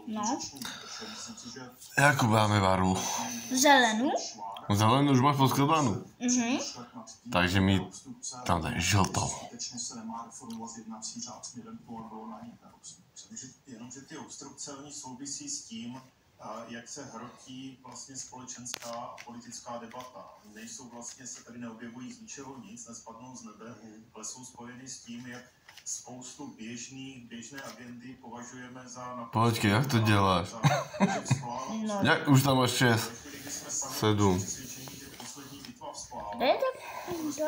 No. Jakú máme barvu? Zelenú. Zelenú už máš poskladanou. Mhm. Takže mi tam daj žltou. Jenomže ty obstrukce, oni souvisí s tím, jak se hrotí vlastně společenská a politická debata. Nejsou vlastně, se tady neobjevují z ničeho nic, nespadnou z nebe, ale jsou spojeny s tím, jak spoustu běžné agendy považujeme za... Počkej, jak to děláš? No. Jak už tam máš 6, 7. Kde je to?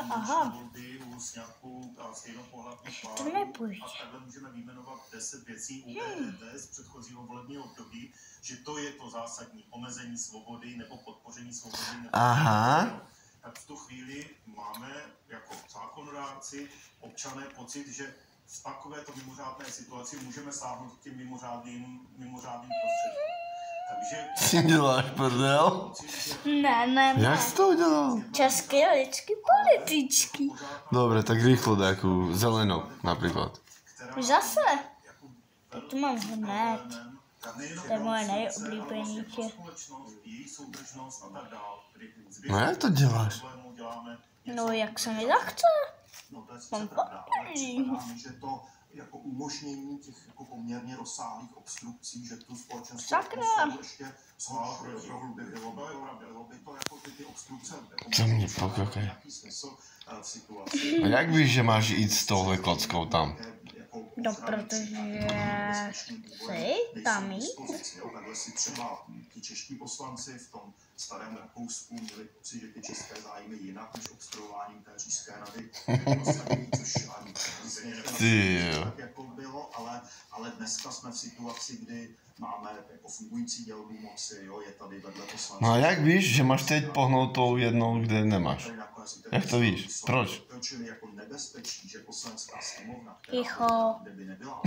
Aha. To nepůjde. A takhle můžeme vyjmenovat 10 věcí u EET z předchozího volebního období, že to je to zásadní omezení svobody nebo podpoření svobody. Aha. Tak v tu chvíli máme jako zákonodárci, občané pocit, že v takovéto mimořádné situaci můžeme sáhnout k těm mimořádným prostředkům. Takže... Si děláš prdel? Ne. Jak jsi to udělal? České lidské političky. Dobre, tak rýchlo takú zelenú napríklad. Zase. To mám hned. To je moje nejoblíbenější. No jak to děláš? No jak se mi zachce. Mám že to jako umožnění těch jako poměrně rozsáhlých obstrukcí, že tu společenskou Sakra. ještě prohlubilo by to jako ty obstrukce. Co mě pokakaj? A jak víš, že máš jít s touhle kockou tam? No, protože si tam jít. Takhle si třeba ti čeští poslanci v tom starém Rakousku měli pocit, že ty české zájmy jinak než obstruováním té Říšské rady, což ani tak jako bylo, ale dneska jsme v situaci, kdy máme jako fungující dělbu moci, jo, je tady vedle poslanců. No a jak víš, že máš teď pohnout tou jednou, kde nemáš? Jak to víš? Proč? Čili jako nebezpečí, že poslanecká sněmovna, Ticho. by nebyla,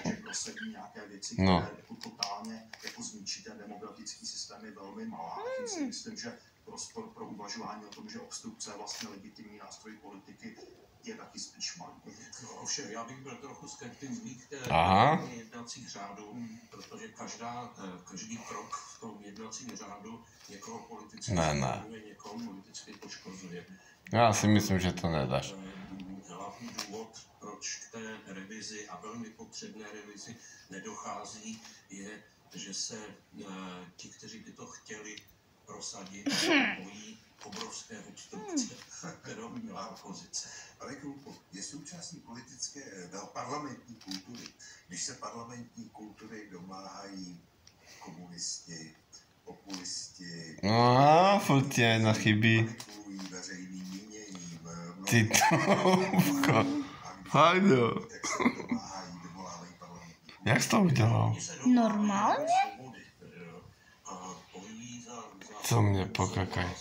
že prosadí nějaké věci, No. které jako totálně jako zničí ten demokratický systém, je velmi malá. Já si myslím, že prostor pro uvažování o tom, že obstrukce je vlastně legitimní nástroj politiky, je taky spíš malý. Ovšem, já bych byl trochu skeptický k té jednacích řádů, protože každý krok v tom jednacím řádu někoho politicky někoho politicky poškozuje. Já si myslím, že to nedáš. Hlavní důvod, proč k té revizi a velmi potřebné revizi nedochází, je, že se ti, kteří by to chtěli prosadit, bojí obrovské obstrukce, kterou měla opozice. Ale Krupo, je součástí parlamentní kultury. Když se parlamentní kultury domáhají komunisti, populisti, No, furt ti jedna chybí. manipulují veřejným míněním, Ty to... Fakt jo. tak se domáhají, dovolávají parlamentní kultury. Jak jsi to udělal? Normálně? Co mě pokakaj?